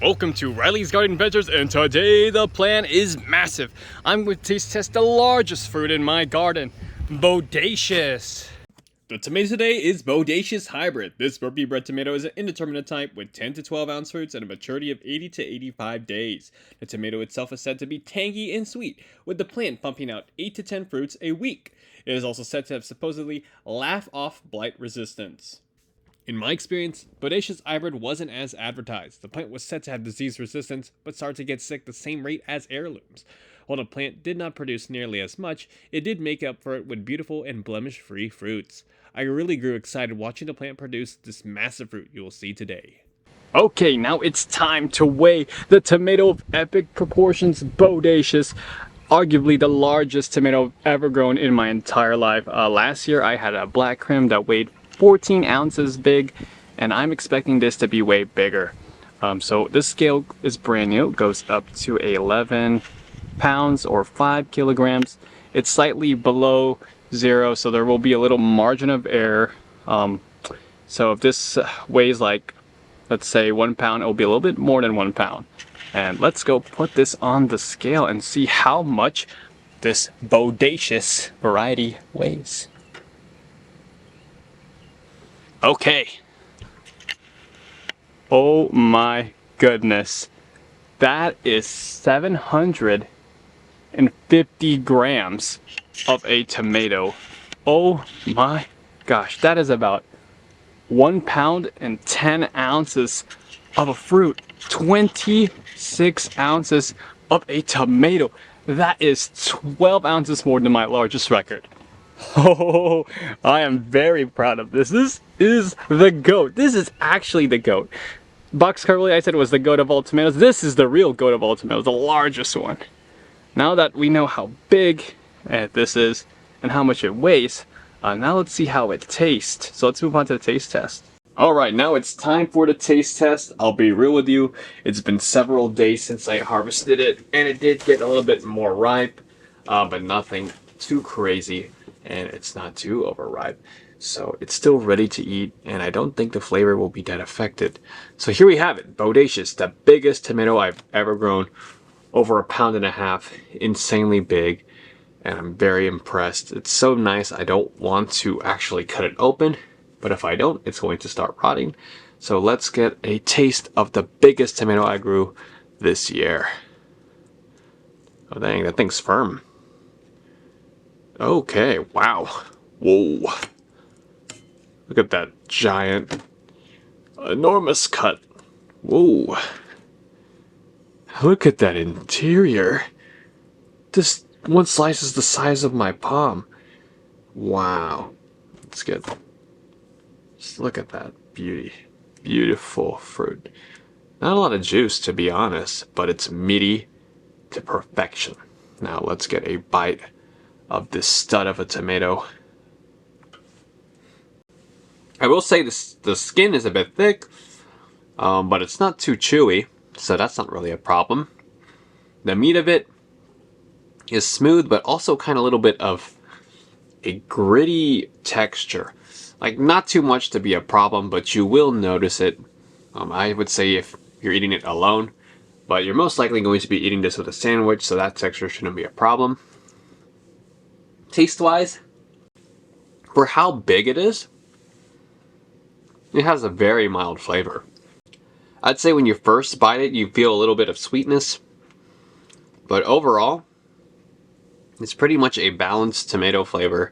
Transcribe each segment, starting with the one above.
Welcome to Riley's Garden Adventures, and today the plan is massive. I'm going to taste test the largest fruit in my garden, Bodacious. The tomato today is Bodacious Hybrid. This rugby bred tomato is an indeterminate type with 10 to 12 ounce fruits and a maturity of 80 to 85 days. The tomato itself is said to be tangy and sweet, with the plant pumping out 8 to 10 fruits a week. It is also said to have supposedly laugh-off blight resistance. In my experience, Bodacious Hybrid wasn't as advertised. The plant was said to have disease resistance, but started to get sick the same rate as heirlooms. While the plant did not produce nearly as much, it did make up for it with beautiful and blemish-free fruits. I really grew excited watching the plant produce this massive fruit you will see today. Okay, now it's time to weigh the tomato of epic proportions, Bodacious. Arguably the largest tomato I've ever grown in my entire life. Last year I had a black crim that weighed 14 ounces big, and I'm expecting this to be way bigger. So this scale is brand new. It goes up to 11 pounds or 5 kilograms. It's slightly below zero, so there will be a little margin of error. So if this weighs like, let's say 1 pound, it will be a little bit more than 1 pound. And let's go put this on the scale and see how much this Bodacious variety weighs. Okay. Oh my goodness. That is 750 grams of a tomato. Oh my gosh. That is about 1 pound and 10 ounces of a fruit. 26 ounces of a tomato. That is 12 ounces more than my largest record. Oh, I am very proud of this. This is the GOAT. This is actually the GOAT. Boxcar Willie, I said it was the GOAT of all tomatoes. This is the real GOAT of all tomatoes, the largest one. Now that we know how big this is and how much it weighs, now let's see how it tastes. So let's move on to the taste test. Alright, now it's time for the taste test. I'll be real with you. It's been several days since I harvested it, and it did get a little bit more ripe, but nothing too crazy. And it's not too overripe, so it's still ready to eat, and I don't think the flavor will be that affected. So here we have it, Bodacious, the biggest tomato I've ever grown, over 1.5 pounds, insanely big, and I'm very impressed. It's so nice. I don't want to actually cut it open, but if I don't, it's going to start rotting. So let's get a taste of the biggest tomato I grew this year. Oh dang, that thing's firm. Okay, wow. Whoa. Look at that giant, enormous cut. Whoa. Look at that interior. This one slice is the size of my palm. Wow. Just look at that beauty. Beautiful fruit. Not a lot of juice, to be honest, but it's meaty to perfection. Now let's get a bite of this stud of a tomato. I will say the skin is a bit thick, but it's not too chewy, so that's not really a problem. The meat of it is smooth, but also kind of a little bit of a gritty texture. Like, not too much to be a problem, but you will notice it. I would say if you're eating it alone, but you're most likely going to be eating this with a sandwich, so that texture shouldn't be a problem. Taste-wise, for how big it is, it has a very mild flavor. I'd say when you first bite it, you feel a little bit of sweetness, but overall, it's pretty much a balanced tomato flavor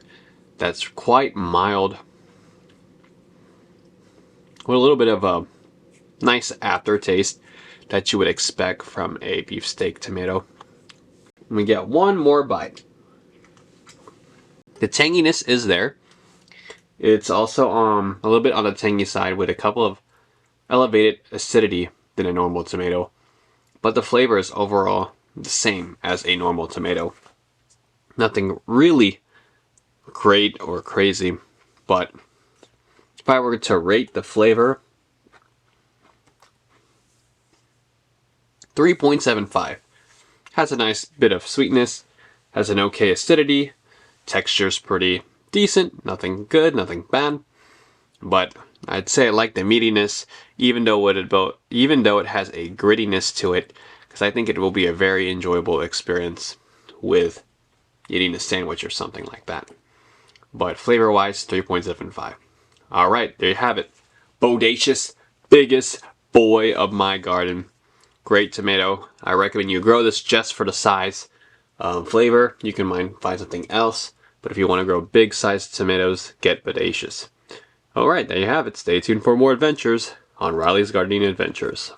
that's quite mild, with a little bit of a nice aftertaste that you would expect from a beefsteak tomato. We get one more bite. The tanginess is there. It's also a little bit on the tangy side with a couple of elevated acidity than a normal tomato. But the flavor is overall the same as a normal tomato. Nothing really great or crazy, but if I were to rate the flavor, 3.75. Has a nice bit of sweetness, has an okay acidity. Texture's pretty decent, nothing good, nothing bad, but I'd say I like the meatiness, even though it has a grittiness to it, because I think it will be a very enjoyable experience with eating a sandwich or something like that. But flavor-wise, 3.75. All right, there you have it. Bodacious, biggest boy of my garden. Great tomato. I recommend you grow this just for the size. Flavor, you can find something else. But if you want to grow big sized tomatoes, get Bodacious. Alright, there you have it. Stay tuned for more adventures on Riley's Gardening Adventures.